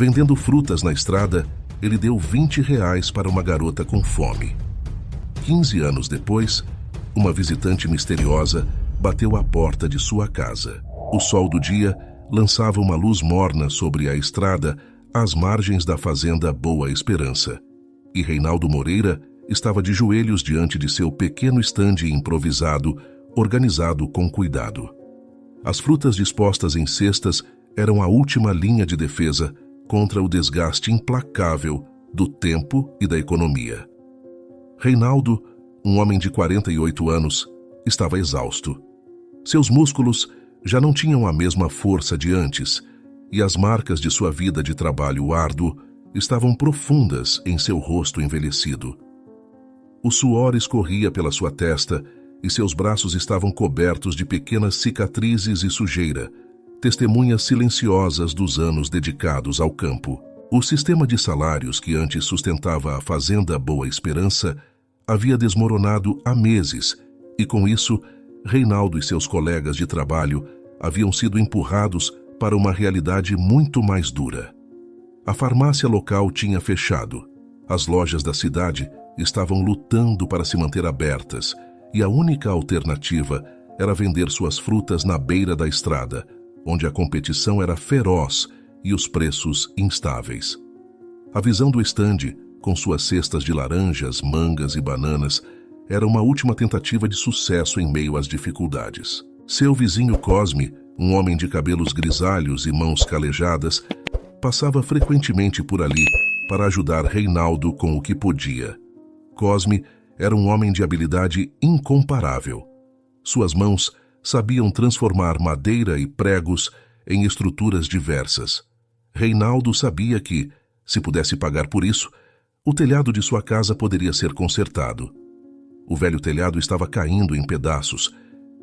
Vendendo frutas na estrada, ele deu R$ 20 para uma garota com fome. 15 anos depois, uma visitante misteriosa bateu à porta de sua casa. O sol do dia lançava uma luz morna sobre a estrada às margens da fazenda Boa Esperança. E Reinaldo Moreira estava de joelhos diante de seu pequeno estande improvisado, organizado com cuidado. As frutas dispostas em cestas eram a última linha de defesa contra o desgaste implacável do tempo e da economia. Reinaldo, um homem de 48 anos, estava exausto. Seus músculos já não tinham a mesma força de antes, e as marcas de sua vida de trabalho árduo estavam profundas em seu rosto envelhecido. O suor escorria pela sua testa e seus braços estavam cobertos de pequenas cicatrizes e sujeira, testemunhas silenciosas dos anos dedicados ao campo. O sistema de salários que antes sustentava a fazenda Boa Esperança havia desmoronado há meses e, com isso, Reinaldo e seus colegas de trabalho haviam sido empurrados para uma realidade muito mais dura. A farmácia local tinha fechado, as lojas da cidade estavam lutando para se manter abertas e a única alternativa era vender suas frutas na beira da estrada, onde a competição era feroz e os preços instáveis. A visão do estande, com suas cestas de laranjas, mangas e bananas, era uma última tentativa de sucesso em meio às dificuldades. Seu vizinho Cosme, um homem de cabelos grisalhos e mãos calejadas, passava frequentemente por ali para ajudar Reinaldo com o que podia. Cosme era um homem de habilidade incomparável. Suas mãos sabiam transformar madeira e pregos em estruturas diversas. Reinaldo sabia que, se pudesse pagar por isso, o telhado de sua casa poderia ser consertado. O velho telhado estava caindo em pedaços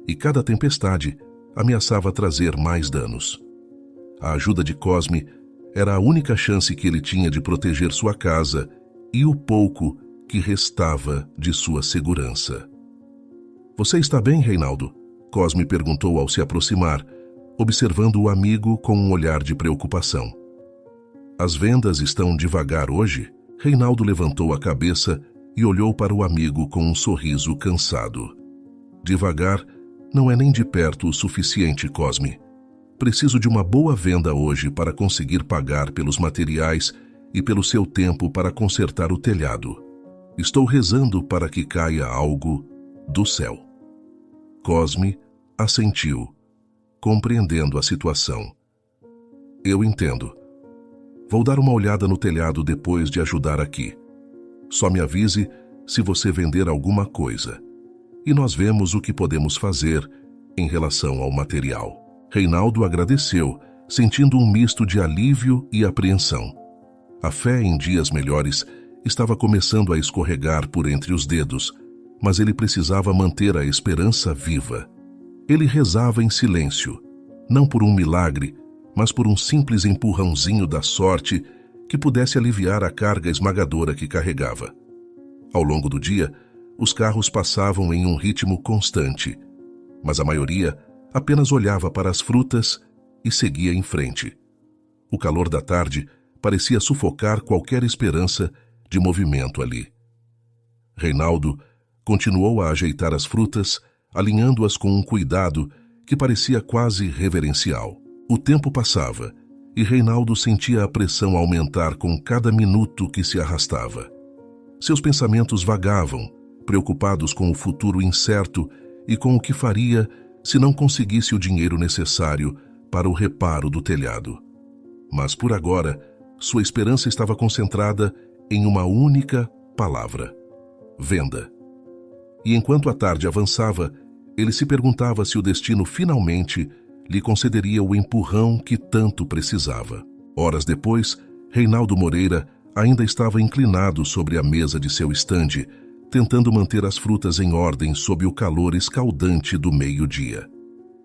e cada tempestade ameaçava trazer mais danos. A ajuda de Cosme era a única chance que ele tinha de proteger sua casa e o pouco que restava de sua segurança. "Você está bem, Reinaldo?" Cosme perguntou ao se aproximar, observando o amigo com um olhar de preocupação. "As vendas estão devagar hoje?" Reinaldo levantou a cabeça e olhou para o amigo com um sorriso cansado. "Devagar não é nem de perto o suficiente, Cosme. Preciso de uma boa venda hoje para conseguir pagar pelos materiais e pelo seu tempo para consertar o telhado. Estou rezando para que caia algo do céu." Cosme assentiu, compreendendo a situação. "Eu entendo. Vou dar uma olhada no telhado depois de ajudar aqui. Só me avise se você vender alguma coisa. E nós vemos o que podemos fazer em relação ao material." Reinaldo agradeceu, sentindo um misto de alívio e apreensão. A fé em dias melhores estava começando a escorregar por entre os dedos, mas ele precisava manter a esperança viva. Ele rezava em silêncio, não por um milagre, mas por um simples empurrãozinho da sorte que pudesse aliviar a carga esmagadora que carregava. Ao longo do dia, os carros passavam em um ritmo constante, mas a maioria apenas olhava para as frutas e seguia em frente. O calor da tarde parecia sufocar qualquer esperança de movimento ali. Reinaldo continuou a ajeitar as frutas, alinhando-as com um cuidado que parecia quase reverencial. O tempo passava e Reinaldo sentia a pressão aumentar com cada minuto que se arrastava. Seus pensamentos vagavam, preocupados com o futuro incerto e com o que faria se não conseguisse o dinheiro necessário para o reparo do telhado. Mas por agora, sua esperança estava concentrada em uma única palavra: venda. E enquanto a tarde avançava, ele se perguntava se o destino finalmente lhe concederia o empurrão que tanto precisava. Horas depois, Reinaldo Moreira ainda estava inclinado sobre a mesa de seu estande, tentando manter as frutas em ordem sob o calor escaldante do meio-dia.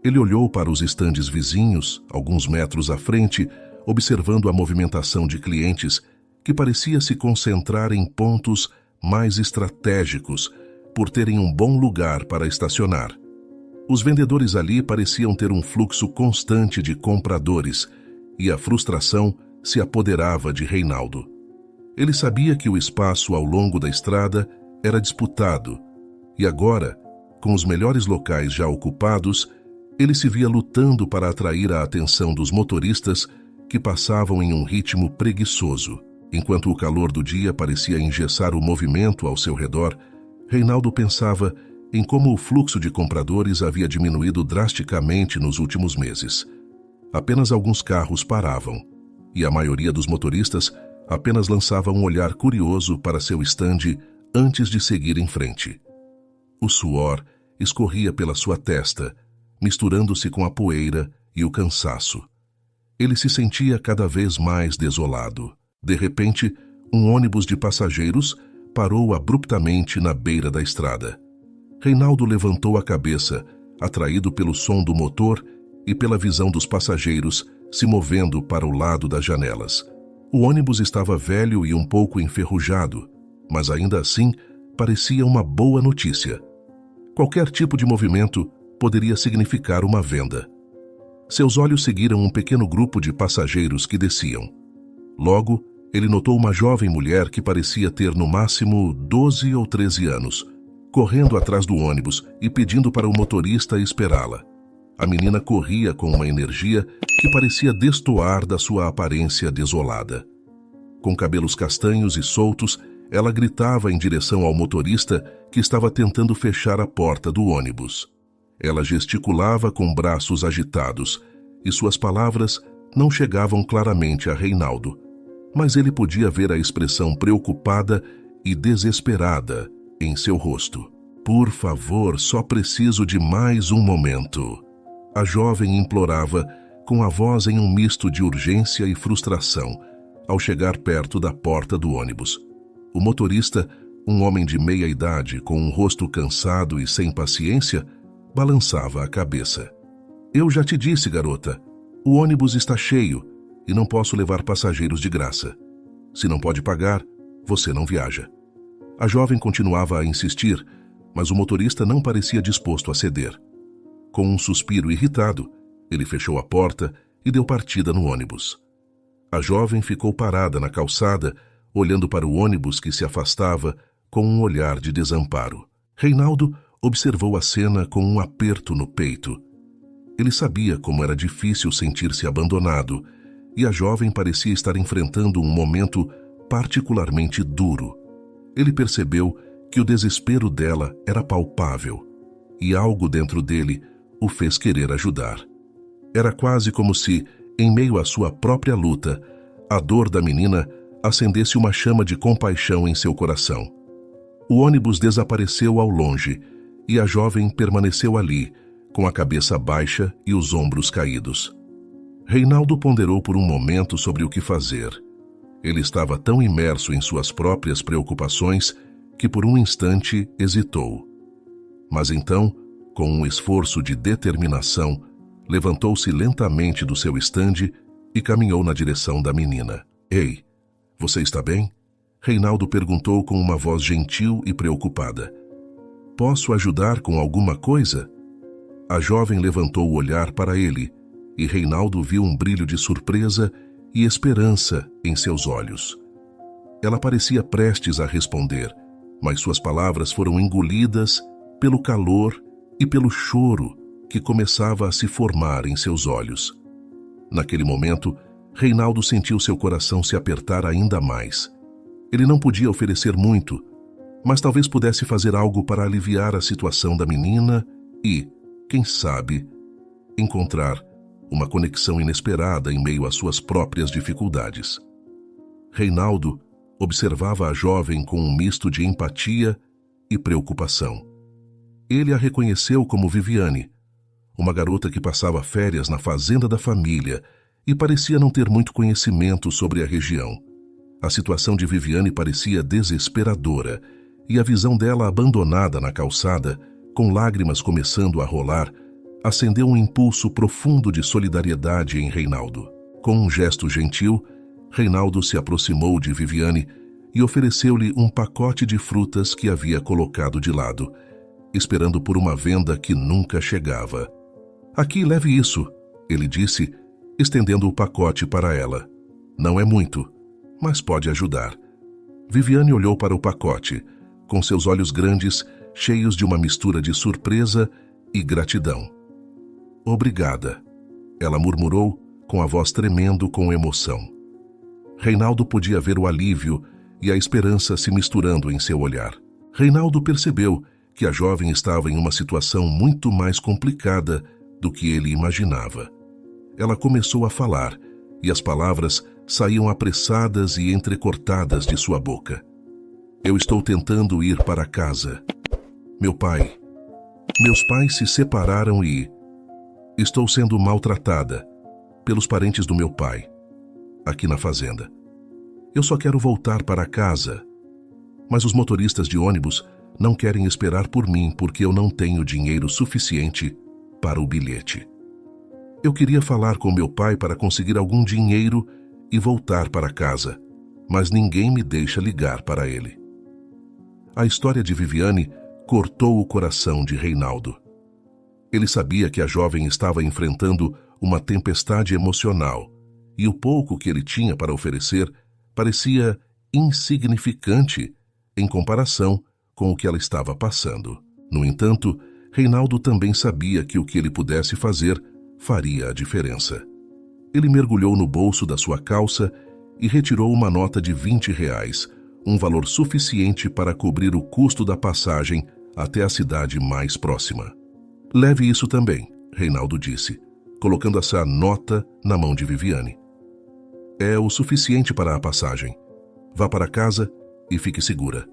Ele olhou para os estandes vizinhos, alguns metros à frente, observando a movimentação de clientes que parecia se concentrar em pontos mais estratégicos por terem um bom lugar para estacionar. Os vendedores ali pareciam ter um fluxo constante de compradores e a frustração se apoderava de Reinaldo. Ele sabia que o espaço ao longo da estrada era disputado, e agora, com os melhores locais já ocupados, ele se via lutando para atrair a atenção dos motoristas que passavam em um ritmo preguiçoso. Enquanto o calor do dia parecia engessar o movimento ao seu redor, Reinaldo pensava em como o fluxo de compradores havia diminuído drasticamente nos últimos meses. Apenas alguns carros paravam, e a maioria dos motoristas apenas lançava um olhar curioso para seu estande antes de seguir em frente. O suor escorria pela sua testa, misturando-se com a poeira e o cansaço. Ele se sentia cada vez mais desolado. De repente, um ônibus de passageiros parou abruptamente na beira da estrada. Reinaldo levantou a cabeça, atraído pelo som do motor e pela visão dos passageiros se movendo para o lado das janelas. O ônibus estava velho e um pouco enferrujado, mas ainda assim parecia uma boa notícia. Qualquer tipo de movimento poderia significar uma venda. Seus olhos seguiram um pequeno grupo de passageiros que desciam. Logo, ele notou uma jovem mulher que parecia ter no máximo 12 ou 13 anos, correndo atrás do ônibus e pedindo para o motorista esperá-la. A menina corria com uma energia que parecia destoar da sua aparência desolada. Com cabelos castanhos e soltos, ela gritava em direção ao motorista que estava tentando fechar a porta do ônibus. Ela gesticulava com braços agitados e suas palavras não chegavam claramente a Reinaldo, mas ele podia ver a expressão preocupada e desesperada em seu rosto. Por favor, só preciso de mais um momento. A jovem implorava com a voz em um misto de urgência e frustração ao chegar perto da porta do ônibus. O motorista, um homem de meia idade com um rosto cansado e sem paciência, balançava a cabeça. Eu já te disse, garota, o ônibus está cheio e não posso levar passageiros de graça. Se não pode pagar, você não viaja. A jovem continuava a insistir, mas o motorista não parecia disposto a ceder. Com um suspiro irritado, ele fechou a porta e deu partida no ônibus. A jovem ficou parada na calçada, olhando para o ônibus que se afastava com um olhar de desamparo. Reinaldo observou a cena com um aperto no peito. Ele sabia como era difícil sentir-se abandonado, e a jovem parecia estar enfrentando um momento particularmente duro. Ele percebeu que o desespero dela era palpável, e algo dentro dele o fez querer ajudar. Era quase como se, em meio à sua própria luta, a dor da menina acendesse uma chama de compaixão em seu coração. O ônibus desapareceu ao longe, e a jovem permaneceu ali, com a cabeça baixa e os ombros caídos. Reinaldo ponderou por um momento sobre o que fazer. Ele estava tão imerso em suas próprias preocupações que por um instante hesitou. Mas então, com um esforço de determinação, levantou-se lentamente do seu estande e caminhou na direção da menina. Ei, você está bem? Reinaldo perguntou com uma voz gentil e preocupada. Posso ajudar com alguma coisa? A jovem levantou o olhar para ele, e Reinaldo viu um brilho de surpresa e esperança em seus olhos. Ela parecia prestes a responder, mas suas palavras foram engolidas pelo calor e pelo choro que começava a se formar em seus olhos. Naquele momento, Reinaldo sentiu seu coração se apertar ainda mais. Ele não podia oferecer muito, mas talvez pudesse fazer algo para aliviar a situação da menina e, quem sabe, encontrar uma conexão inesperada em meio às suas próprias dificuldades. Reinaldo observava a jovem com um misto de empatia e preocupação. Ele a reconheceu como Viviane, uma garota que passava férias na fazenda da família e parecia não ter muito conhecimento sobre a região. A situação de Viviane parecia desesperadora, e a visão dela abandonada na calçada, com lágrimas começando a rolar, acendeu um impulso profundo de solidariedade em Reinaldo. Com um gesto gentil, Reinaldo se aproximou de Viviane e ofereceu-lhe um pacote de frutas que havia colocado de lado, esperando por uma venda que nunca chegava. Aqui, leve isso, ele disse, estendendo o pacote para ela. Não é muito, mas pode ajudar. Viviane olhou para o pacote, com seus olhos grandes, cheios de uma mistura de surpresa e gratidão. Obrigada, ela murmurou, com a voz tremendo com emoção. Reinaldo podia ver o alívio e a esperança se misturando em seu olhar. Reinaldo percebeu que a jovem estava em uma situação muito mais complicada do que ele imaginava. Ela começou a falar, e as palavras saíam apressadas e entrecortadas de sua boca. Eu estou tentando ir para casa. Meus pais se separaram e estou sendo maltratada pelos parentes do meu pai, aqui na fazenda. Eu só quero voltar para casa, mas os motoristas de ônibus não querem esperar por mim porque eu não tenho dinheiro suficiente para o bilhete. Eu queria falar com meu pai para conseguir algum dinheiro e voltar para casa, mas ninguém me deixa ligar para ele. A história de Viviane cortou o coração de Reinaldo. Ele sabia que a jovem estava enfrentando uma tempestade emocional e o pouco que ele tinha para oferecer parecia insignificante em comparação com o que ela estava passando. No entanto, Reinaldo também sabia que o que ele pudesse fazer faria a diferença. Ele mergulhou no bolso da sua calça e retirou uma nota de R$20, um valor suficiente para cobrir o custo da passagem até a cidade mais próxima. Leve isso também, Reinaldo disse, colocando essa nota na mão de Viviane. É o suficiente para a passagem. Vá para casa e fique segura.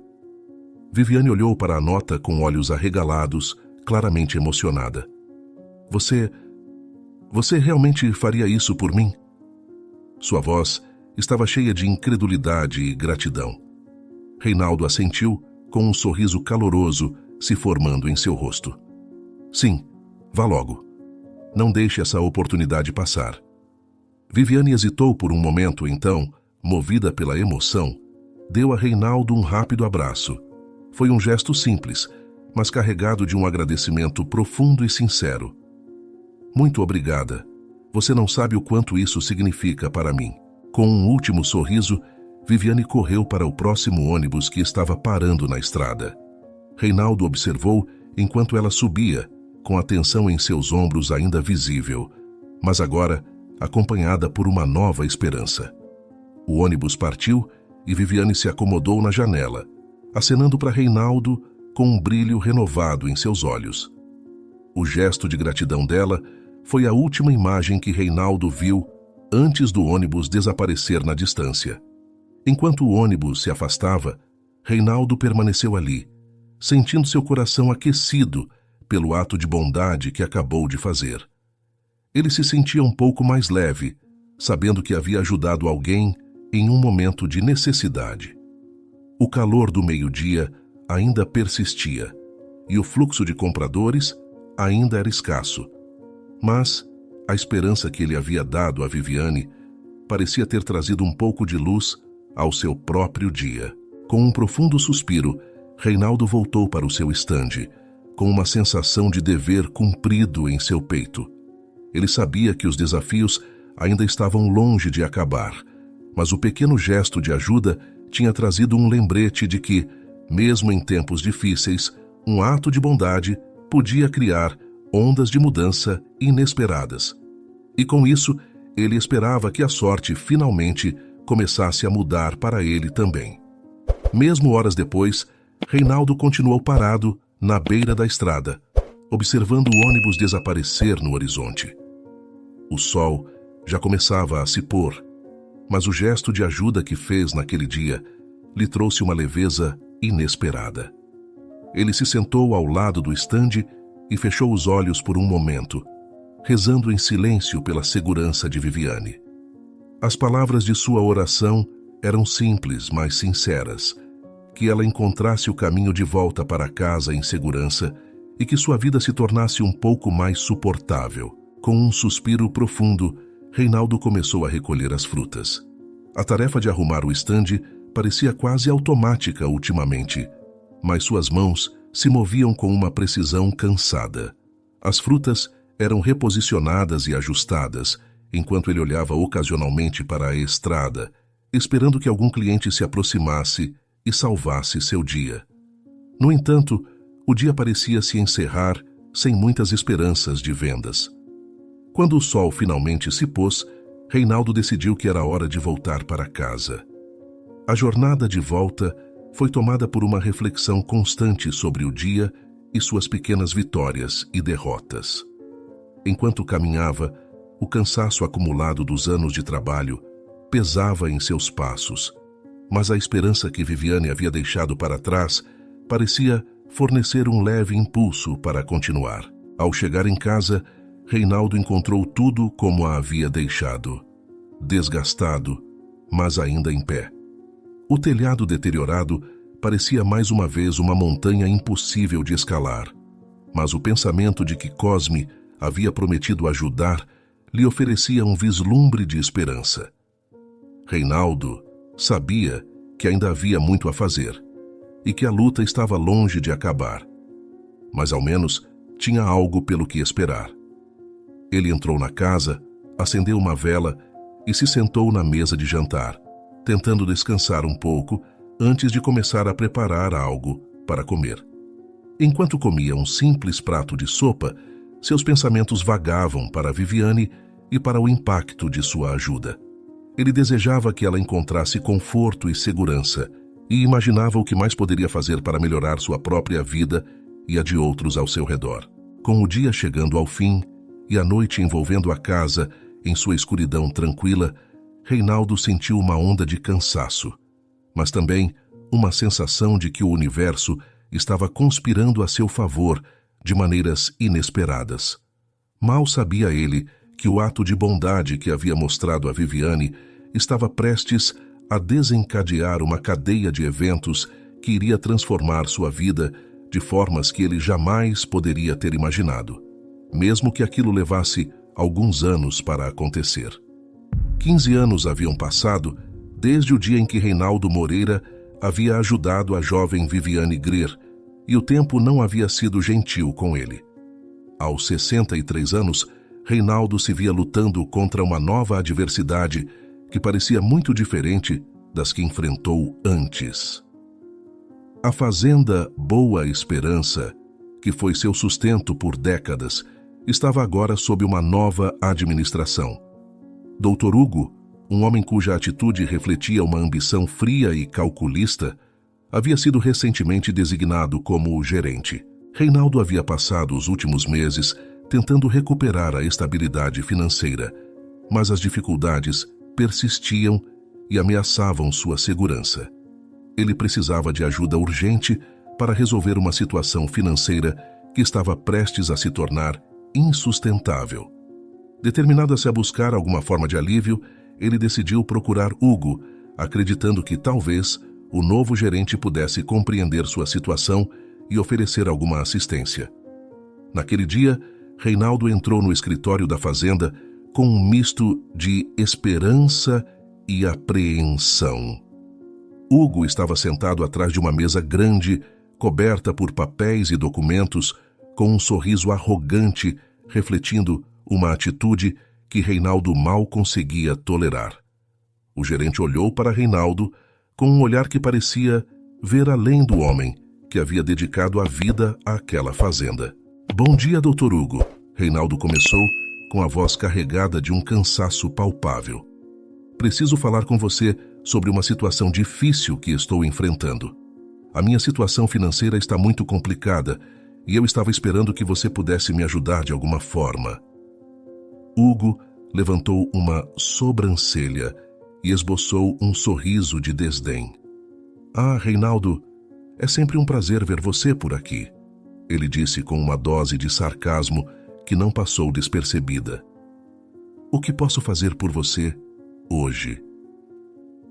Viviane olhou para a nota com olhos arregalados, claramente emocionada. Você realmente faria isso por mim? Sua voz estava cheia de incredulidade e gratidão. Reinaldo assentiu, com um sorriso caloroso se formando em seu rosto. Sim, vá logo. Não deixe essa oportunidade passar. Viviane hesitou por um momento, então, movida pela emoção, deu a Reinaldo um rápido abraço. Foi um gesto simples, mas carregado de um agradecimento profundo e sincero. Muito obrigada. Você não sabe o quanto isso significa para mim. Com um último sorriso, Viviane correu para o próximo ônibus que estava parando na estrada. Reinaldo observou enquanto ela subia, com a tensão em seus ombros ainda visível, mas agora acompanhada por uma nova esperança. O ônibus partiu e Viviane se acomodou na janela, acenando para Reinaldo com um brilho renovado em seus olhos. O gesto de gratidão dela foi a última imagem que Reinaldo viu antes do ônibus desaparecer na distância. Enquanto o ônibus se afastava, Reinaldo permaneceu ali, sentindo seu coração aquecido pelo ato de bondade que acabou de fazer. Ele se sentia um pouco mais leve, sabendo que havia ajudado alguém em um momento de necessidade. O calor do meio-dia ainda persistia e o fluxo de compradores ainda era escasso, mas a esperança que ele havia dado a Viviane parecia ter trazido um pouco de luz ao seu próprio dia. Com um profundo suspiro, Reinaldo voltou para o seu estande, com uma sensação de dever cumprido em seu peito. Ele sabia que os desafios ainda estavam longe de acabar, mas o pequeno gesto de ajuda tinha trazido um lembrete de que, mesmo em tempos difíceis, um ato de bondade podia criar ondas de mudança inesperadas. E com isso, ele esperava que a sorte finalmente começasse a mudar para ele também. Mesmo horas depois, Reinaldo continuou parado na beira da estrada, observando o ônibus desaparecer no horizonte. O sol já começava a se pôr, mas o gesto de ajuda que fez naquele dia lhe trouxe uma leveza inesperada. Ele se sentou ao lado do estande e fechou os olhos por um momento, rezando em silêncio pela segurança de Viviane. As palavras de sua oração eram simples, mas sinceras, que ela encontrasse o caminho de volta para casa em segurança e que sua vida se tornasse um pouco mais suportável. Com um suspiro profundo, Reinaldo começou a recolher as frutas. A tarefa de arrumar o estande parecia quase automática ultimamente, mas suas mãos se moviam com uma precisão cansada. As frutas eram reposicionadas e ajustadas, enquanto ele olhava ocasionalmente para a estrada, esperando que algum cliente se aproximasse e salvasse seu dia. No entanto, o dia parecia se encerrar sem muitas esperanças de vendas. Quando o sol finalmente se pôs, Reinaldo decidiu que era hora de voltar para casa. A jornada de volta foi tomada por uma reflexão constante sobre o dia e suas pequenas vitórias e derrotas. Enquanto caminhava, o cansaço acumulado dos anos de trabalho pesava em seus passos, mas a esperança que Viviane havia deixado para trás parecia fornecer um leve impulso para continuar. Ao chegar em casa, Reinaldo encontrou tudo como a havia deixado, desgastado, mas ainda em pé. O telhado deteriorado parecia mais uma vez uma montanha impossível de escalar, mas o pensamento de que Cosme havia prometido ajudar lhe oferecia um vislumbre de esperança. Reinaldo sabia que ainda havia muito a fazer e que a luta estava longe de acabar, mas ao menos tinha algo pelo que esperar. Ele entrou na casa, acendeu uma vela e se sentou na mesa de jantar, tentando descansar um pouco antes de começar a preparar algo para comer. Enquanto comia um simples prato de sopa, seus pensamentos vagavam para Viviane e para o impacto de sua ajuda. Ele desejava que ela encontrasse conforto e segurança e imaginava o que mais poderia fazer para melhorar sua própria vida e a de outros ao seu redor. Com o dia chegando ao fim e a noite envolvendo a casa em sua escuridão tranquila, Reinaldo sentiu uma onda de cansaço, mas também uma sensação de que o universo estava conspirando a seu favor de maneiras inesperadas. Mal sabia ele que o ato de bondade que havia mostrado a Viviane estava prestes a desencadear uma cadeia de eventos que iria transformar sua vida de formas que ele jamais poderia ter imaginado, mesmo que aquilo levasse alguns anos para acontecer. 15 anos haviam passado desde o dia em que Reinaldo Moreira havia ajudado a jovem Viviane Greer, e o tempo não havia sido gentil com ele. Aos 63 anos, Reinaldo se via lutando contra uma nova adversidade que parecia muito diferente das que enfrentou antes. A fazenda Boa Esperança, que foi seu sustento por décadas, estava agora sob uma nova administração. Dr. Hugo, um homem cuja atitude refletia uma ambição fria e calculista, havia sido recentemente designado como o gerente. Reinaldo havia passado os últimos meses tentando recuperar a estabilidade financeira, mas as dificuldades persistiam e ameaçavam sua segurança. Ele precisava de ajuda urgente para resolver uma situação financeira que estava prestes a se tornar insustentável. Determinado-se a buscar alguma forma de alívio, ele decidiu procurar Hugo, acreditando que talvez o novo gerente pudesse compreender sua situação e oferecer alguma assistência. Naquele dia, Reinaldo entrou no escritório da fazenda com um misto de esperança e apreensão. Hugo estava sentado atrás de uma mesa grande, coberta por papéis e documentos, com um sorriso arrogante, refletindo uma atitude que Reinaldo mal conseguia tolerar. O gerente olhou para Reinaldo com um olhar que parecia ver além do homem que havia dedicado a vida àquela fazenda. "Bom dia, Dr. Hugo", Reinaldo começou com a voz carregada de um cansaço palpável. "Preciso falar com você sobre uma situação difícil que estou enfrentando. A minha situação financeira está muito complicada e eu estava esperando que você pudesse me ajudar de alguma forma." Hugo levantou uma sobrancelha e esboçou um sorriso de desdém. "Ah, Reinaldo, é sempre um prazer ver você por aqui", ele disse com uma dose de sarcasmo que não passou despercebida. "O que posso fazer por você hoje?"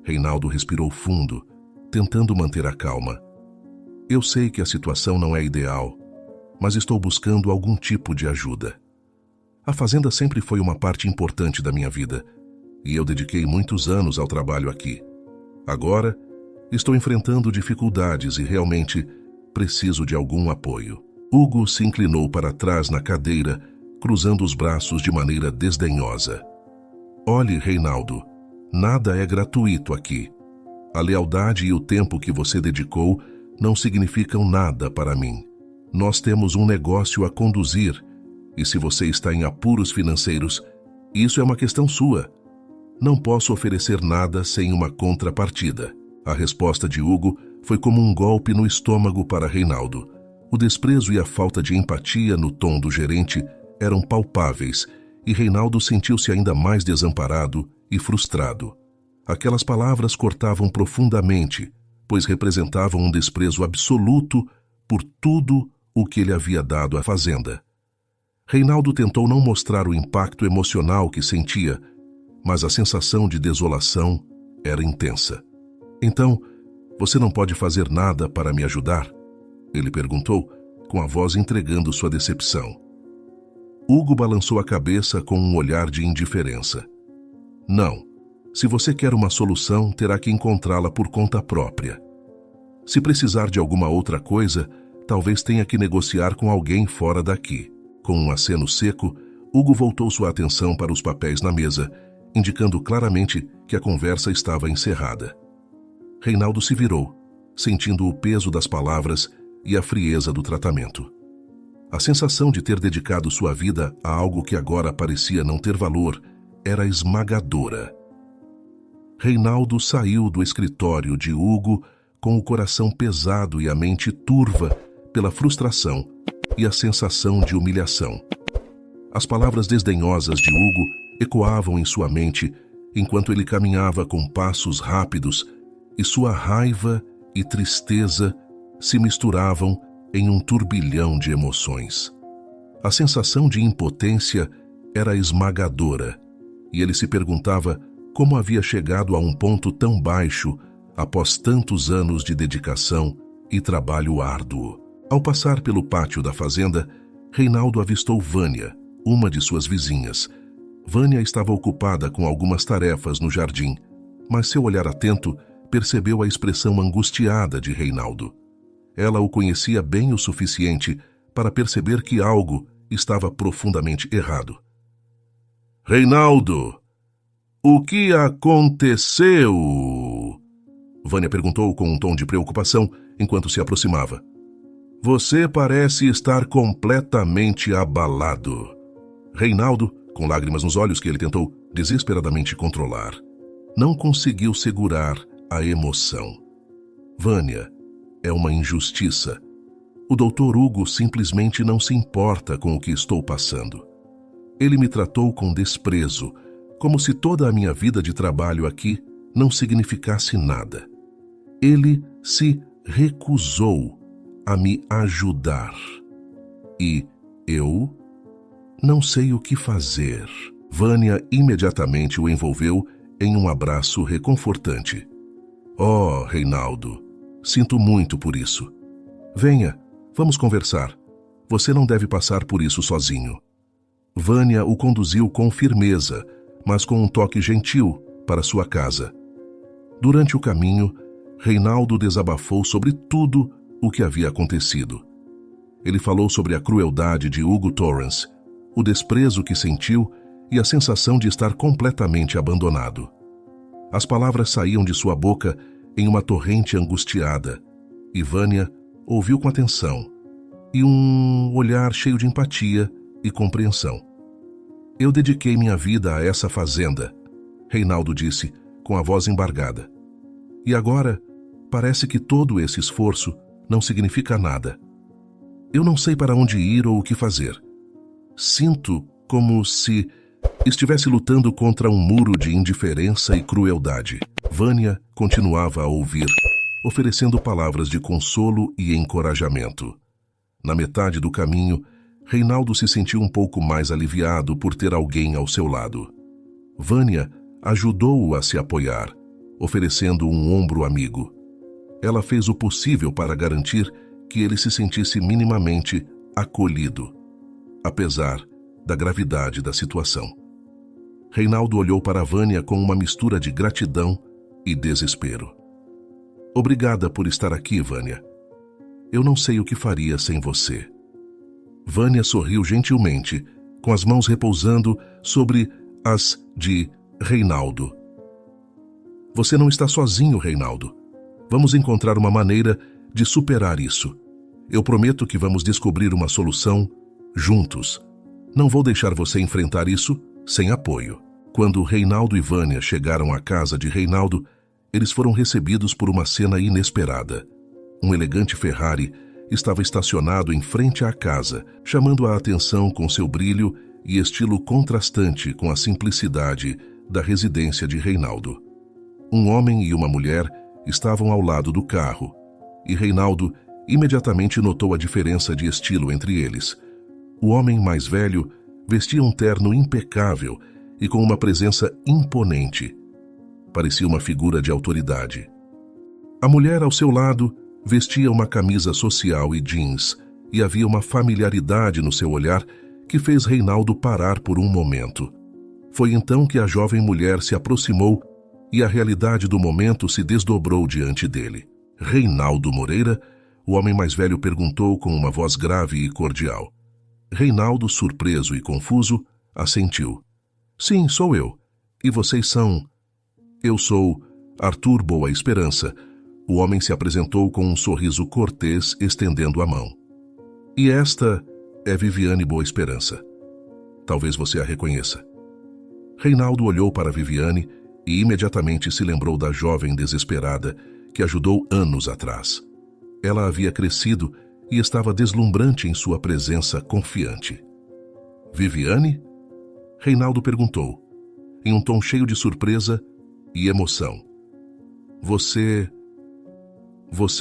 Reinaldo respirou fundo, tentando manter a calma. "Eu sei que a situação não é ideal, mas estou buscando algum tipo de ajuda. A fazenda sempre foi uma parte importante da minha vida, e eu dediquei muitos anos ao trabalho aqui. Agora, estou enfrentando dificuldades e realmente preciso de algum apoio." Hugo se inclinou para trás na cadeira, cruzando os braços de maneira desdenhosa. Olhe, Reinaldo, nada é gratuito aqui. A lealdade e o tempo que você dedicou não significam nada para mim. Nós temos um negócio a conduzir, e se você está em apuros financeiros, isso é uma questão sua. Não posso oferecer nada sem uma contrapartida. A resposta de Hugo foi como um golpe no estômago para Reinaldo. O desprezo e a falta de empatia no tom do gerente eram palpáveis, e Reinaldo sentiu-se ainda mais desamparado e frustrado. Aquelas palavras cortavam profundamente, pois representavam um desprezo absoluto por tudo o que ele havia dado à fazenda. Reinaldo tentou não mostrar o impacto emocional que sentia, mas a sensação de desolação era intensa. Então, você não pode fazer nada para me ajudar? Ele perguntou, com a voz entregando sua decepção. Hugo balançou a cabeça com um olhar de indiferença. Não. Se você quer uma solução, terá que encontrá-la por conta própria. Se precisar de alguma outra coisa, talvez tenha que negociar com alguém fora daqui. Com um aceno seco, Hugo voltou sua atenção para os papéis na mesa, indicando claramente que a conversa estava encerrada. Reinaldo se virou, sentindo o peso das palavras e a frieza do tratamento. A sensação de ter dedicado sua vida a algo que agora parecia não ter valor era esmagadora. Reinaldo saiu do escritório de Hugo com o coração pesado e a mente turva pela frustração e a sensação de humilhação. As palavras desdenhosas de Hugo ecoavam em sua mente enquanto ele caminhava com passos rápidos, e sua raiva e tristeza se misturavam em um turbilhão de emoções. A sensação de impotência era esmagadora, e ele se perguntava como havia chegado a um ponto tão baixo após tantos anos de dedicação e trabalho árduo. Ao passar pelo pátio da fazenda, Reinaldo avistou Vânia, uma de suas vizinhas. Vânia estava ocupada com algumas tarefas no jardim, mas seu olhar atento percebeu a expressão angustiada de Reinaldo. Ela o conhecia bem o suficiente para perceber que algo estava profundamente errado. Reinaldo, o que aconteceu? Vânia perguntou com um tom de preocupação enquanto se aproximava. Você parece estar completamente abalado. Reinaldo, com lágrimas nos olhos que ele tentou desesperadamente controlar, não conseguiu segurar a emoção. Vânia, é uma injustiça. O Dr. Hugo simplesmente não se importa com o que estou passando. Ele me tratou com desprezo, como se toda a minha vida de trabalho aqui não significasse nada. Ele se recusou a me ajudar. E eu não sei o que fazer. Vânia imediatamente o envolveu em um abraço reconfortante. Oh, Reinaldo, sinto muito por isso. Venha, vamos conversar. Você não deve passar por isso sozinho. Vânia o conduziu com firmeza, mas com um toque gentil, para sua casa. Durante o caminho, Reinaldo desabafou sobre tudo o que havia acontecido. Ele falou sobre a crueldade de Hugo Torrance, o desprezo que sentiu e a sensação de estar completamente abandonado. As palavras saíam de sua boca em uma torrente angustiada, e Vânia ouviu com atenção e um olhar cheio de empatia e compreensão. Eu dediquei minha vida a essa fazenda, Reinaldo disse, com a voz embargada. E agora, parece que todo esse esforço não significa nada. Eu não sei para onde ir ou o que fazer. Sinto como se estivesse lutando contra um muro de indiferença e crueldade. Vânia continuava a ouvir, oferecendo palavras de consolo e encorajamento. Na metade do caminho, Reinaldo se sentiu um pouco mais aliviado por ter alguém ao seu lado. Vânia ajudou-o a se apoiar, oferecendo um ombro amigo. Ela fez o possível para garantir que ele se sentisse minimamente acolhido, apesar da gravidade da situação. Reinaldo olhou para Vânia com uma mistura de gratidão e desespero. Obrigada por estar aqui, Vânia. Eu não sei o que faria sem você. Vânia sorriu gentilmente, com as mãos repousando sobre as de Reinaldo. Você não está sozinho, Reinaldo. Vamos encontrar uma maneira de superar isso. Eu prometo que vamos descobrir uma solução juntos. Não vou deixar você enfrentar isso sem apoio. Quando Reinaldo e Vânia chegaram à casa de Reinaldo, eles foram recebidos por uma cena inesperada. Um elegante Ferrari estava estacionado em frente à casa, chamando a atenção com seu brilho e estilo contrastante com a simplicidade da residência de Reinaldo. Um homem e uma mulher estavam ao lado do carro, e Reinaldo imediatamente notou a diferença de estilo entre eles. O homem mais velho vestia um terno impecável e com uma presença imponente. Parecia uma figura de autoridade. A mulher ao seu lado vestia uma camisa social e jeans, e havia uma familiaridade no seu olhar que fez Reinaldo parar por um momento. Foi então que a jovem mulher se aproximou e a realidade do momento se desdobrou diante dele. Reinaldo Moreira, o homem mais velho perguntou com uma voz grave e cordial. Reinaldo, surpreso e confuso, assentiu. Sim, sou eu. E vocês são... Eu sou Arthur Boa Esperança. O homem se apresentou com um sorriso cortês, estendendo a mão. E esta é Viviane Boa Esperança. Talvez você a reconheça. Reinaldo olhou para Viviane e imediatamente se lembrou da jovem desesperada que ajudou anos atrás. Ela havia crescido e estava deslumbrante em sua presença confiante. Viviane? Reinaldo perguntou, em um tom cheio de surpresa e emoção. Você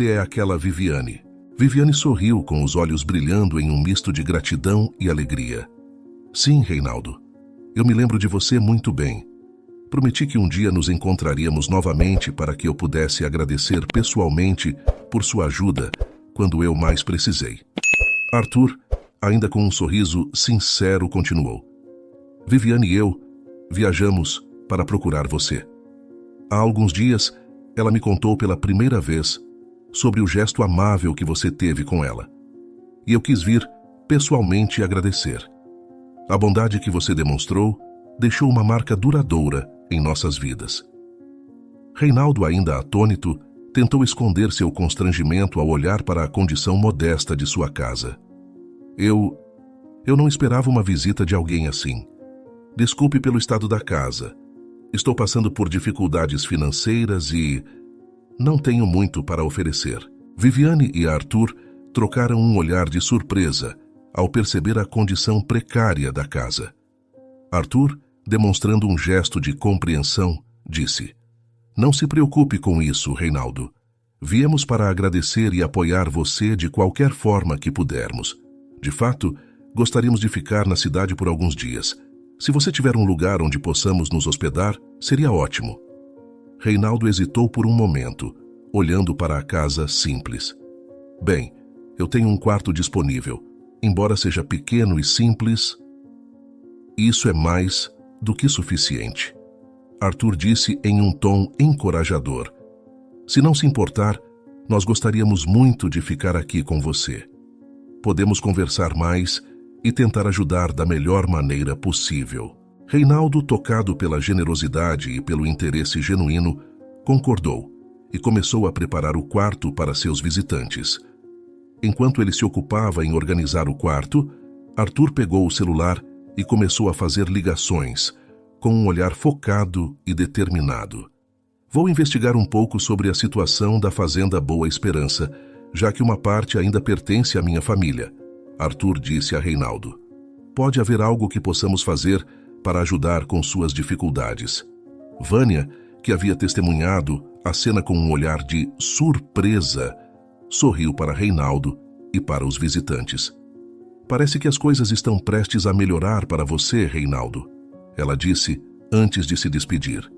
é aquela Viviane. Viviane sorriu com os olhos brilhando em um misto de gratidão e alegria. Sim, Reinaldo. Eu me lembro de você muito bem. Prometi que um dia nos encontraríamos novamente para que eu pudesse agradecer pessoalmente por sua ajuda quando eu mais precisei. Arthur, ainda com um sorriso sincero, continuou. Viviane e eu viajamos para procurar você. Há alguns dias, ela me contou pela primeira vez sobre o gesto amável que você teve com ela. E eu quis vir pessoalmente agradecer. A bondade que você demonstrou deixou uma marca duradoura em nossas vidas. Reinaldo, ainda atônito, tentou esconder seu constrangimento ao olhar para a condição modesta de sua casa. Eu não esperava uma visita de alguém assim. Desculpe pelo estado da casa. Estou passando por dificuldades financeiras e não tenho muito para oferecer. Viviane e Arthur trocaram um olhar de surpresa ao perceber a condição precária da casa. Arthur, demonstrando um gesto de compreensão, disse: Não se preocupe com isso, Reinaldo. Viemos para agradecer e apoiar você de qualquer forma que pudermos. De fato, gostaríamos de ficar na cidade por alguns dias. Se você tiver um lugar onde possamos nos hospedar, seria ótimo. Reinaldo hesitou por um momento, olhando para a casa simples. Bem, eu tenho um quarto disponível. Embora seja pequeno e simples, isso é mais do que suficiente. Arthur disse em um tom encorajador. Se não se importar, nós gostaríamos muito de ficar aqui com você. Podemos conversar mais e tentar ajudar da melhor maneira possível. Reinaldo, tocado pela generosidade e pelo interesse genuíno, concordou e começou a preparar o quarto para seus visitantes. Enquanto ele se ocupava em organizar o quarto, Arthur pegou o celular e começou a fazer ligações, com um olhar focado e determinado. Vou investigar um pouco sobre a situação da Fazenda Boa Esperança, já que uma parte ainda pertence à minha família, Arthur disse a Reinaldo. Pode haver algo que possamos fazer para ajudar com suas dificuldades. Vânia, que havia testemunhado a cena com um olhar de surpresa, sorriu para Reinaldo e para os visitantes. Parece que as coisas estão prestes a melhorar para você, Reinaldo, ela disse antes de se despedir.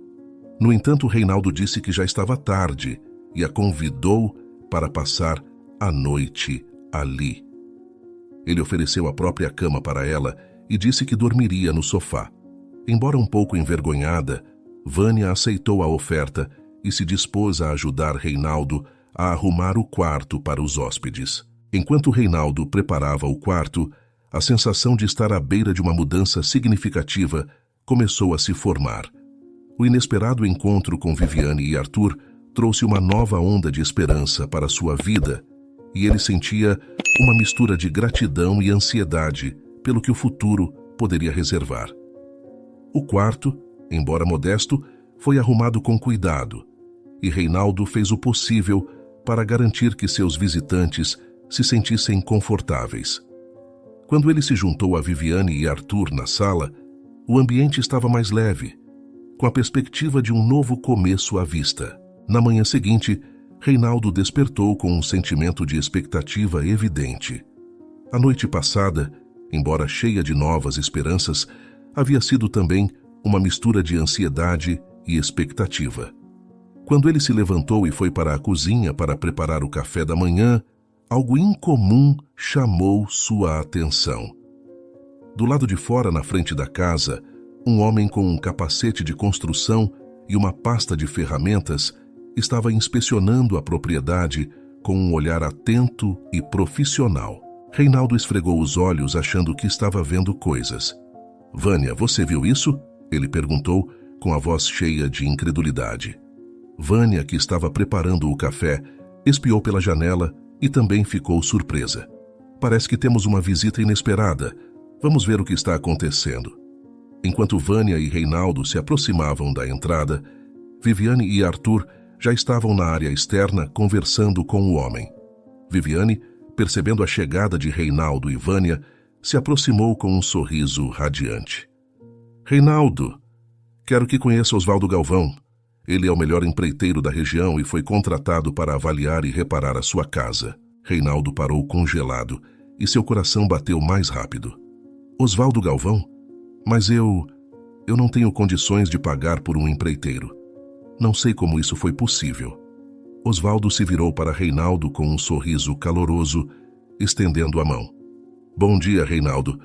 No entanto, Reinaldo disse que já estava tarde e a convidou para passar a noite ali. Ele ofereceu a própria cama para ela e disse que dormiria no sofá. Embora um pouco envergonhada, Vânia aceitou a oferta e se dispôs a ajudar Reinaldo a arrumar o quarto para os hóspedes. Enquanto Reinaldo preparava o quarto, a sensação de estar à beira de uma mudança significativa começou a se formar. O inesperado encontro com Viviane e Arthur trouxe uma nova onda de esperança para sua vida e ele sentia uma mistura de gratidão e ansiedade pelo que o futuro poderia reservar. O quarto, embora modesto, foi arrumado com cuidado e Reinaldo fez o possível para garantir que seus visitantes se sentissem confortáveis. Quando ele se juntou a Viviane e Arthur na sala, o ambiente estava mais leve, com a perspectiva de um novo começo à vista. Na manhã seguinte, Reinaldo despertou com um sentimento de expectativa evidente. A noite passada, embora cheia de novas esperanças, havia sido também uma mistura de ansiedade e expectativa. Quando ele se levantou e foi para a cozinha para preparar o café da manhã, algo incomum chamou sua atenção. Do lado de fora, na frente da casa, um homem com um capacete de construção e uma pasta de ferramentas estava inspecionando a propriedade com um olhar atento e profissional. Reinaldo esfregou os olhos achando que estava vendo coisas. "Vânia, você viu isso?" ele perguntou com a voz cheia de incredulidade. Vânia, que estava preparando o café, espiou pela janela e também ficou surpresa. "Parece que temos uma visita inesperada. Vamos ver o que está acontecendo." Enquanto Vânia e Reinaldo se aproximavam da entrada, Viviane e Arthur já estavam na área externa conversando com o homem. Viviane, percebendo a chegada de Reinaldo e Vânia, se aproximou com um sorriso radiante. "Reinaldo, quero que conheça Osvaldo Galvão. Ele é o melhor empreiteiro da região e foi contratado para avaliar e reparar a sua casa." Reinaldo parou congelado e seu coração bateu mais rápido. "Osvaldo Galvão? Mas eu não tenho condições de pagar por um empreiteiro. Não sei como isso foi possível." Osvaldo se virou para Reinaldo com um sorriso caloroso, estendendo a mão. "Bom dia, Reinaldo.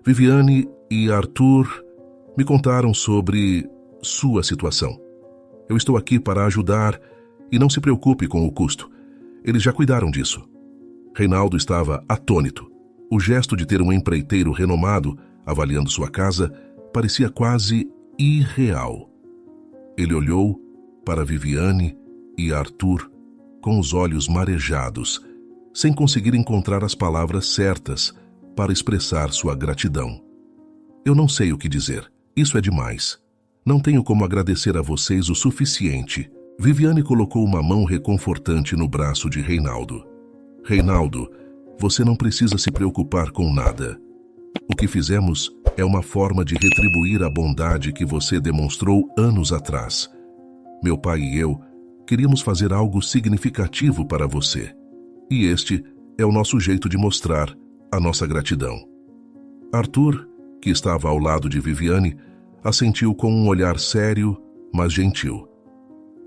Viviane e Arthur me contaram sobre sua situação. Eu estou aqui para ajudar e não se preocupe com o custo. Eles já cuidaram disso." Reinaldo estava atônito. O gesto de ter um empreiteiro renomado avaliando sua casa parecia quase irreal. Ele olhou para Viviane e Arthur com os olhos marejados, sem conseguir encontrar as palavras certas para expressar sua gratidão. "Eu não sei o que dizer. Isso é demais. Não tenho como agradecer a vocês o suficiente." Viviane colocou uma mão reconfortante no braço de Reinaldo. "Reinaldo, você não precisa se preocupar com nada. O que fizemos é uma forma de retribuir a bondade que você demonstrou anos atrás. Meu pai e eu queríamos fazer algo significativo para você. E este é o nosso jeito de mostrar a nossa gratidão." Arthur, que estava ao lado de Viviane, assentiu com um olhar sério, mas gentil.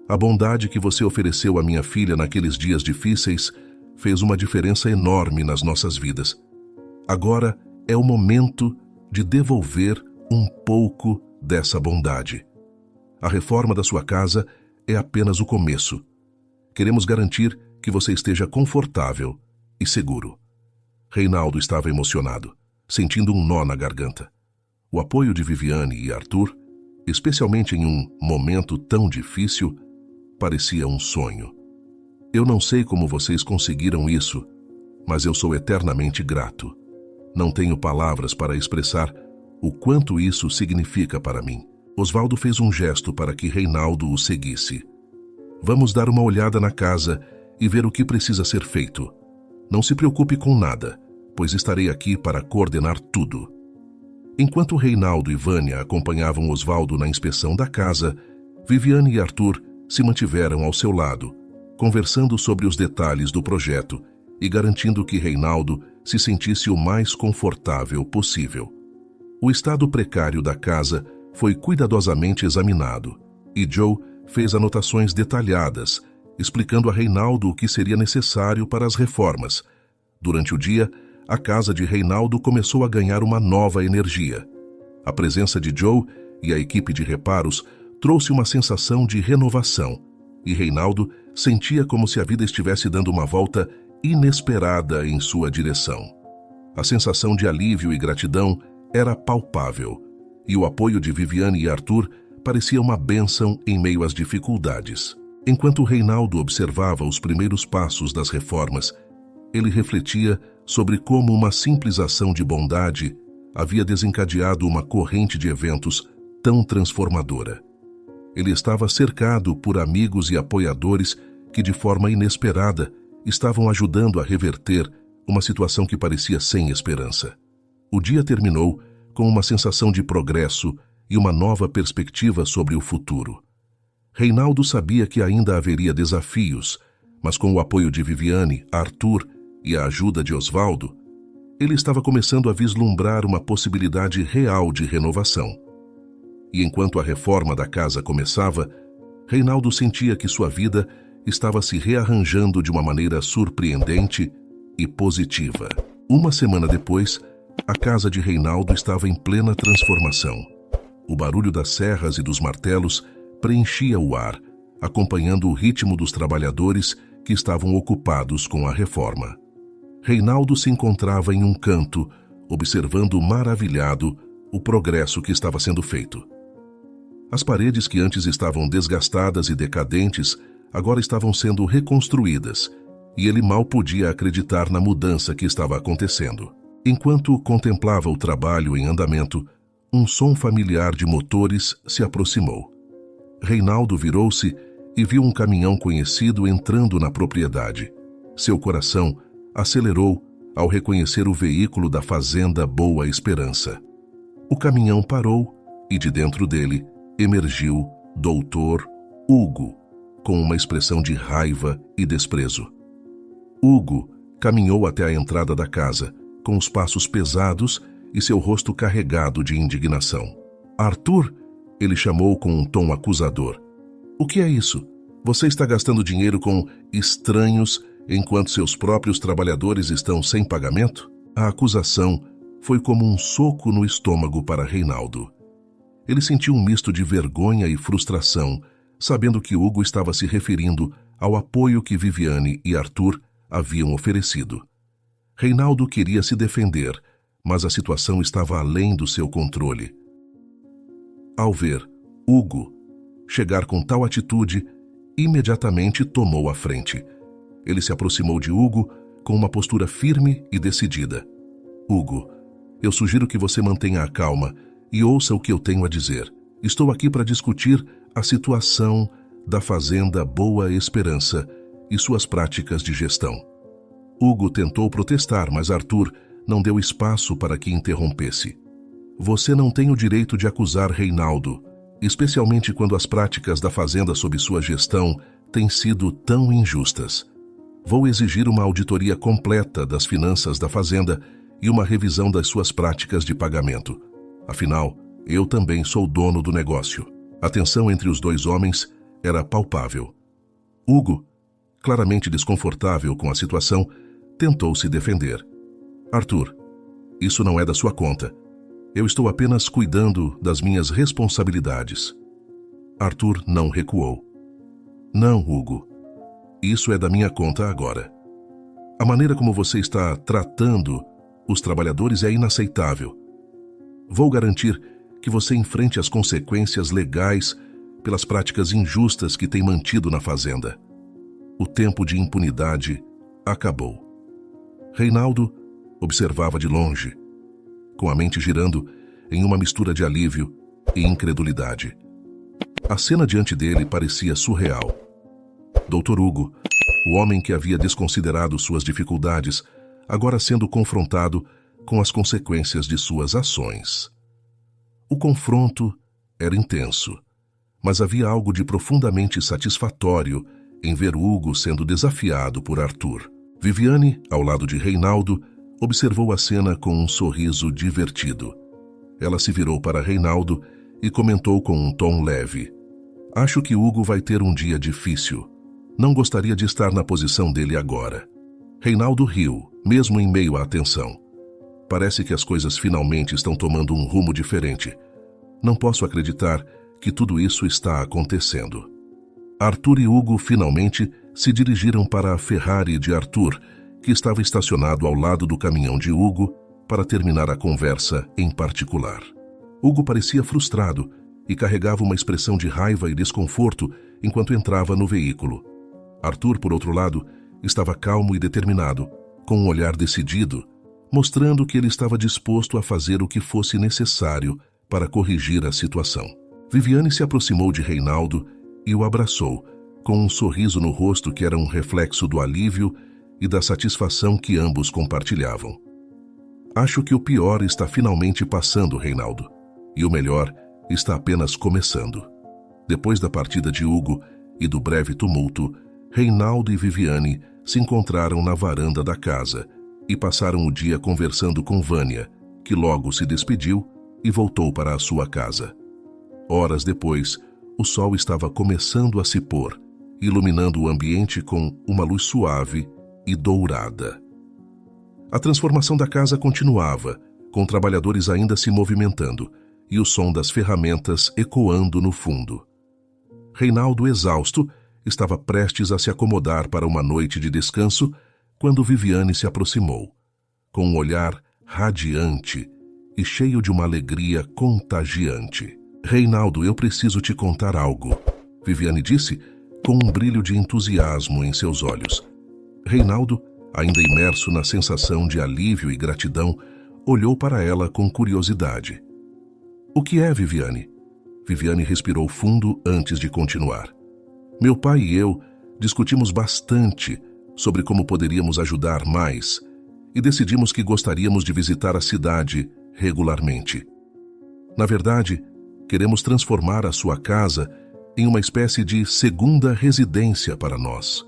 "A bondade que você ofereceu à minha filha naqueles dias difíceis fez uma diferença enorme nas nossas vidas. Agora é o momento de devolver um pouco dessa bondade. A reforma da sua casa é apenas o começo. Queremos garantir que você esteja confortável e seguro." Reinaldo estava emocionado, sentindo um nó na garganta. O apoio de Viviane e Arthur, especialmente em um momento tão difícil, parecia um sonho. "Eu não sei como vocês conseguiram isso, mas eu sou eternamente grato. Não tenho palavras para expressar o quanto isso significa para mim." Osvaldo fez um gesto para que Reinaldo o seguisse. "Vamos dar uma olhada na casa e ver o que precisa ser feito. Não se preocupe com nada, pois estarei aqui para coordenar tudo." Enquanto Reinaldo e Vânia acompanhavam Osvaldo na inspeção da casa, Viviane e Arthur se mantiveram ao seu lado, conversando sobre os detalhes do projeto e garantindo que Reinaldo se sentisse o mais confortável possível. O estado precário da casa foi cuidadosamente examinado e Joe fez anotações detalhadas, explicando a Reinaldo o que seria necessário para as reformas. Durante o dia, a casa de Reinaldo começou a ganhar uma nova energia. A presença de Joe e a equipe de reparos trouxe uma sensação de renovação, e Reinaldo sentia como se a vida estivesse dando uma volta inesperada em sua direção. A sensação de alívio e gratidão era palpável, e o apoio de Viviane e Arthur parecia uma bênção em meio às dificuldades. Enquanto Reinaldo observava os primeiros passos das reformas, ele refletia sobre como uma simples ação de bondade havia desencadeado uma corrente de eventos tão transformadora. Ele estava cercado por amigos e apoiadores que, de forma inesperada, estavam ajudando a reverter uma situação que parecia sem esperança. O dia terminou com uma sensação de progresso e uma nova perspectiva sobre o futuro. Reinaldo sabia que ainda haveria desafios, mas com o apoio de Viviane, Arthur e a ajuda de Osvaldo, ele estava começando a vislumbrar uma possibilidade real de renovação. E enquanto a reforma da casa começava, Reinaldo sentia que sua vida estava se rearranjando de uma maneira surpreendente e positiva. Uma semana depois, a casa de Reinaldo estava em plena transformação. O barulho das serras e dos martelos preenchia o ar, acompanhando o ritmo dos trabalhadores que estavam ocupados com a reforma. Reinaldo se encontrava em um canto, observando maravilhado o progresso que estava sendo feito. As paredes que antes estavam desgastadas e decadentes agora estavam sendo reconstruídas, e ele mal podia acreditar na mudança que estava acontecendo. Enquanto contemplava o trabalho em andamento, um som familiar de motores se aproximou. Reinaldo virou-se e viu um caminhão conhecido entrando na propriedade. Seu coração acelerou ao reconhecer o veículo da fazenda Boa Esperança. O caminhão parou e de dentro dele emergiu Dr. Hugo, com uma expressão de raiva e desprezo. Hugo caminhou até a entrada da casa, com os passos pesados e seu rosto carregado de indignação. Arthur, ele chamou com um tom acusador. O que é isso? Você está gastando dinheiro com estranhos enquanto seus próprios trabalhadores estão sem pagamento? A acusação foi como um soco no estômago para Reinaldo. Ele sentiu um misto de vergonha e frustração, sabendo que Hugo estava se referindo ao apoio que Viviane e Arthur haviam oferecido. Reinaldo queria se defender, mas a situação estava além do seu controle. Ao ver Hugo chegar com tal atitude, imediatamente tomou a frente. Ele se aproximou de Hugo com uma postura firme e decidida. Hugo, eu sugiro que você mantenha a calma e ouça o que eu tenho a dizer. Estou aqui para discutir a situação da fazenda Boa Esperança e suas práticas de gestão. Hugo tentou protestar, mas Arthur não deu espaço para que interrompesse. Você não tem o direito de acusar Reinaldo, especialmente quando as práticas da fazenda sob sua gestão têm sido tão injustas. Vou exigir uma auditoria completa das finanças da fazenda e uma revisão das suas práticas de pagamento. Afinal, eu também sou dono do negócio. A tensão entre os dois homens era palpável. Hugo, claramente desconfortável com a situação, tentou se defender. Arthur, isso não é da sua conta. Eu estou apenas cuidando das minhas responsabilidades. Arthur não recuou. Não, Hugo. Isso é da minha conta agora. A maneira como você está tratando os trabalhadores é inaceitável. Vou garantir que você enfrente as consequências legais pelas práticas injustas que tem mantido na fazenda. O tempo de impunidade acabou. Reinaldo observava de longe, com a mente girando em uma mistura de alívio e incredulidade. A cena diante dele parecia surreal. Dr. Hugo, o homem que havia desconsiderado suas dificuldades, agora sendo confrontado com as consequências de suas ações. O confronto era intenso, mas havia algo de profundamente satisfatório em ver Hugo sendo desafiado por Arthur. Viviane, ao lado de Reinaldo, observou a cena com um sorriso divertido. Ela se virou para Reinaldo e comentou com um tom leve. Acho que Hugo vai ter um dia difícil. Não gostaria de estar na posição dele agora. Reinaldo riu, mesmo em meio à tensão. Parece que as coisas finalmente estão tomando um rumo diferente. Não posso acreditar que tudo isso está acontecendo. Arthur e Hugo finalmente se dirigiram para a Ferrari de Arthur, que estava estacionado ao lado do caminhão de Hugo, para terminar a conversa em particular. Hugo parecia frustrado e carregava uma expressão de raiva e desconforto enquanto entrava no veículo. Arthur, por outro lado, estava calmo e determinado, com um olhar decidido, mostrando que ele estava disposto a fazer o que fosse necessário para corrigir a situação. Viviane se aproximou de Reinaldo e o abraçou, com um sorriso no rosto que era um reflexo do alívio e da satisfação que ambos compartilhavam. Acho que o pior está finalmente passando, Reinaldo, e o melhor está apenas começando. Depois da partida de Hugo e do breve tumulto, Reinaldo e Viviane se encontraram na varanda da casa e passaram o dia conversando com Vânia, que logo se despediu e voltou para a sua casa. Horas depois, o sol estava começando a se pôr, iluminando o ambiente com uma luz suave e dourada. A transformação da casa continuava, com trabalhadores ainda se movimentando e o som das ferramentas ecoando no fundo. Reinaldo, exausto, estava prestes a se acomodar para uma noite de descanso quando Viviane se aproximou, com um olhar radiante e cheio de uma alegria contagiante. Reinaldo, eu preciso te contar algo, Viviane disse, com um brilho de entusiasmo em seus olhos. Reinaldo, ainda imerso na sensação de alívio e gratidão, olhou para ela com curiosidade. O que é, Viviane? Viviane respirou fundo antes de continuar. Meu pai e eu discutimos bastante sobre como poderíamos ajudar mais e decidimos que gostaríamos de visitar a cidade regularmente. Na verdade, queremos transformar a sua casa em uma espécie de segunda residência para nós.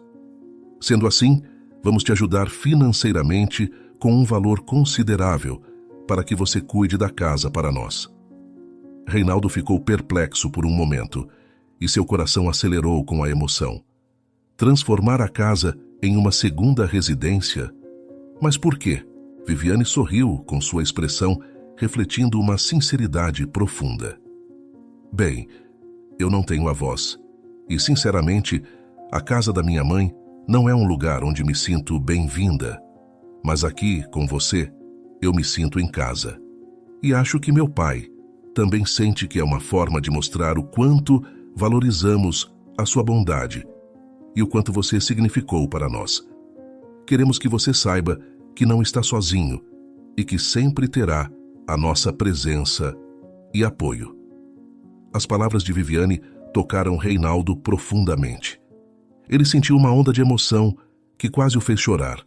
Sendo assim, vamos te ajudar financeiramente com um valor considerável para que você cuide da casa para nós. Reinaldo ficou perplexo por um momento e seu coração acelerou com a emoção. Transformar a casa em uma segunda residência? Mas por quê? Viviane sorriu com sua expressão, refletindo uma sinceridade profunda. Bem, eu não tenho avós e, sinceramente, a casa da minha mãe não é um lugar onde me sinto bem-vinda. Mas aqui, com você, eu me sinto em casa. E acho que meu pai também sente que é uma forma de mostrar o quanto valorizamos a sua bondade e o quanto você significou para nós. Queremos que você saiba que não está sozinho e que sempre terá a nossa presença e apoio. As palavras de Viviane tocaram Reinaldo profundamente. Ele sentiu uma onda de emoção que quase o fez chorar.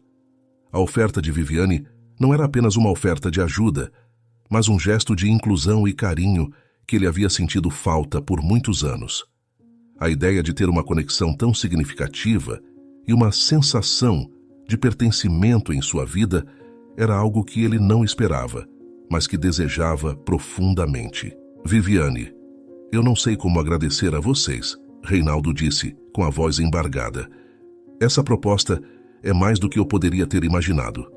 A oferta de Viviane não era apenas uma oferta de ajuda, mas um gesto de inclusão e carinho que ele havia sentido falta por muitos anos. A ideia de ter uma conexão tão significativa e uma sensação de pertencimento em sua vida era algo que ele não esperava, mas que desejava profundamente. Viviane, eu não sei como agradecer a vocês, Reinaldo disse, com a voz embargada. Essa proposta é mais do que eu poderia ter imaginado.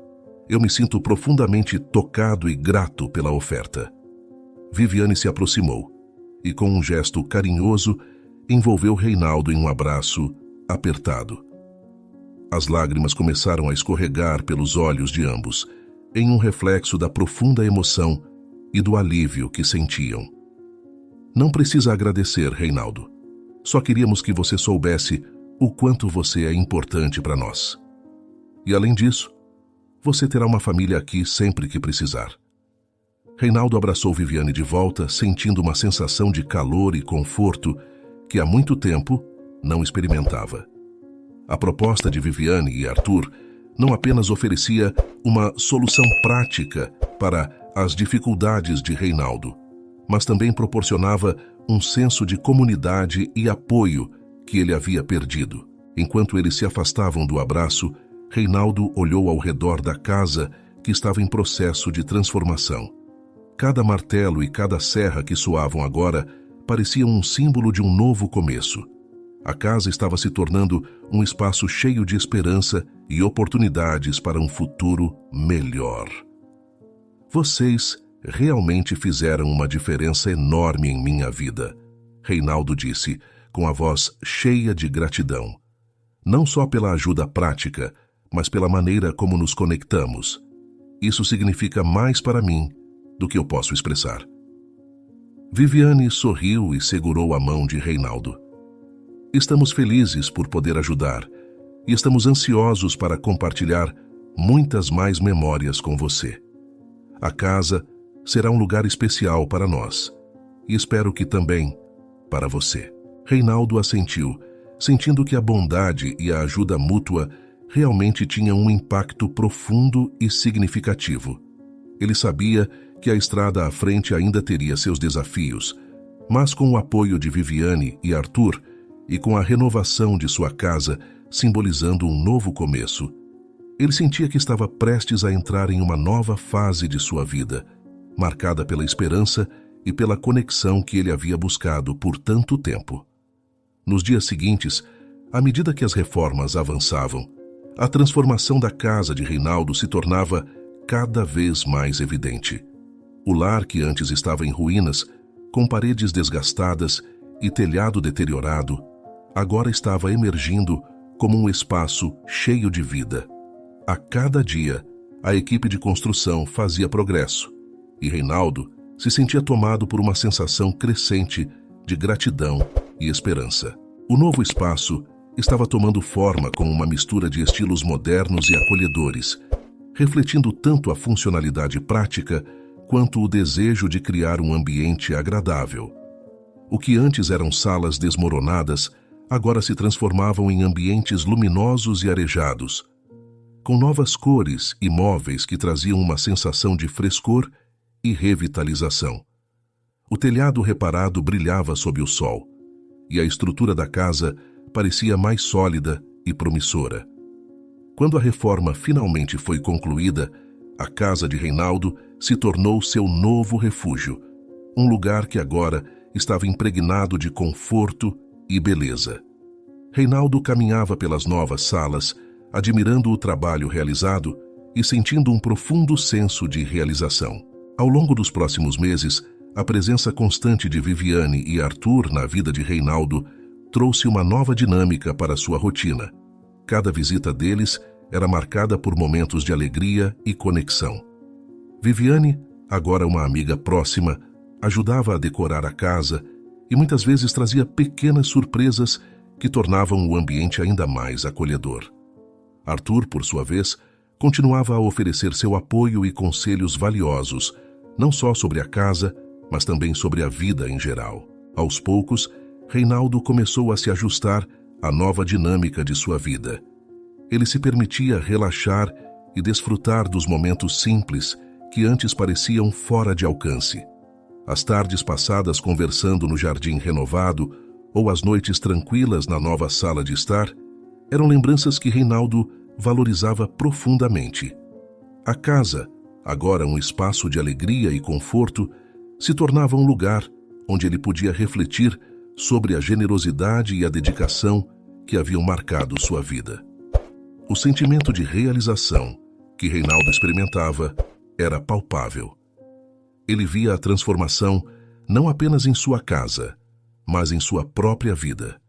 Eu me sinto profundamente tocado e grato pela oferta. Viviane se aproximou e, com um gesto carinhoso, envolveu Reinaldo em um abraço apertado. As lágrimas começaram a escorregar pelos olhos de ambos, em um reflexo da profunda emoção e do alívio que sentiam. Não precisa agradecer, Reinaldo. Só queríamos que você soubesse o quanto você é importante para nós. E além disso, você terá uma família aqui sempre que precisar. Reinaldo abraçou Viviane de volta, sentindo uma sensação de calor e conforto que há muito tempo não experimentava. A proposta de Viviane e Arthur não apenas oferecia uma solução prática para as dificuldades de Reinaldo, mas também proporcionava um senso de comunidade e apoio que ele havia perdido. Enquanto eles se afastavam do abraço, Reinaldo olhou ao redor da casa que estava em processo de transformação. Cada martelo e cada serra que soavam agora pareciam um símbolo de um novo começo. A casa estava se tornando um espaço cheio de esperança e oportunidades para um futuro melhor. Vocês realmente fizeram uma diferença enorme em minha vida, Reinaldo disse, com a voz cheia de gratidão. Não só pela ajuda prática, mas pela maneira como nos conectamos. Isso significa mais para mim do que eu posso expressar. Viviane sorriu e segurou a mão de Reinaldo. Estamos felizes por poder ajudar e estamos ansiosos para compartilhar muitas mais memórias com você. A casa será um lugar especial para nós e espero que também para você. Reinaldo assentiu, sentindo que a bondade e a ajuda mútua realmente tinham um impacto profundo e significativo. Ele sabia que a estrada à frente ainda teria seus desafios, mas com o apoio de Viviane e Arthur e com a renovação de sua casa simbolizando um novo começo, ele sentia que estava prestes a entrar em uma nova fase de sua vida, marcada pela esperança e pela conexão que ele havia buscado por tanto tempo. Nos dias seguintes, à medida que as reformas avançavam, a transformação da casa de Reinaldo se tornava cada vez mais evidente. O lar que antes estava em ruínas, com paredes desgastadas e telhado deteriorado, agora estava emergindo como um espaço cheio de vida. A cada dia, a equipe de construção fazia progresso, e Reinaldo se sentia tomado por uma sensação crescente de gratidão e esperança. O novo espaço estava tomando forma com uma mistura de estilos modernos e acolhedores, refletindo tanto a funcionalidade prática quanto o desejo de criar um ambiente agradável. O que antes eram salas desmoronadas, agora se transformavam em ambientes luminosos e arejados, com novas cores e móveis que traziam uma sensação de frescor e revitalização. O telhado reparado brilhava sob o sol, e a estrutura da casa parecia mais sólida e promissora. Quando a reforma finalmente foi concluída, a casa de Reinaldo se tornou seu novo refúgio, um lugar que agora estava impregnado de conforto e beleza. Reinaldo caminhava pelas novas salas, admirando o trabalho realizado e sentindo um profundo senso de realização. Ao longo dos próximos meses, a presença constante de Viviane e Arthur na vida de Reinaldo trouxe uma nova dinâmica para sua rotina. Cada visita deles era marcada por momentos de alegria e conexão. Viviane, agora uma amiga próxima, ajudava a decorar a casa e muitas vezes trazia pequenas surpresas que tornavam o ambiente ainda mais acolhedor. Arthur, por sua vez, continuava a oferecer seu apoio e conselhos valiosos, não só sobre a casa, mas também sobre a vida em geral. Aos poucos, Reinaldo começou a se ajustar à nova dinâmica de sua vida. Ele se permitia relaxar e desfrutar dos momentos simples que antes pareciam fora de alcance. As tardes passadas conversando no jardim renovado ou as noites tranquilas na nova sala de estar eram lembranças que Reinaldo valorizava profundamente. A casa, agora um espaço de alegria e conforto, se tornava um lugar onde ele podia refletir sobre a generosidade e a dedicação que haviam marcado sua vida. O sentimento de realização que Reinaldo experimentava era palpável. Ele via a transformação não apenas em sua casa, mas em sua própria vida.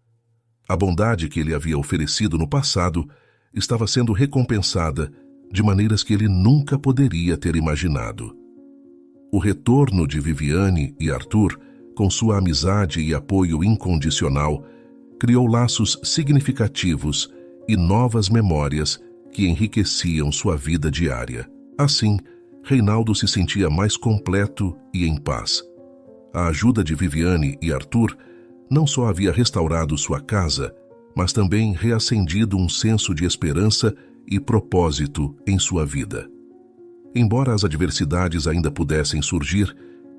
A bondade que ele havia oferecido no passado estava sendo recompensada de maneiras que ele nunca poderia ter imaginado. O retorno de Viviane e Arthur, com sua amizade e apoio incondicional, criou laços significativos e novas memórias que enriqueciam sua vida diária. Assim, Reinaldo se sentia mais completo e em paz. A ajuda de Viviane e Arthur não só havia restaurado sua casa, mas também reacendido um senso de esperança e propósito em sua vida. Embora as adversidades ainda pudessem surgir,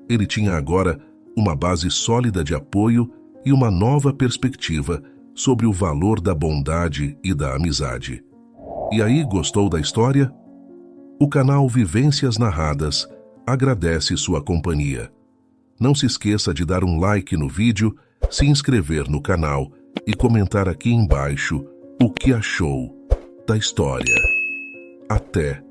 ele tinha agora uma base sólida de apoio e uma nova perspectiva sobre o valor da bondade e da amizade. E aí, gostou da história? O canal Vivências Narradas agradece sua companhia. Não se esqueça de dar um like no vídeo, se inscrever no canal e comentar aqui embaixo o que achou da história. Até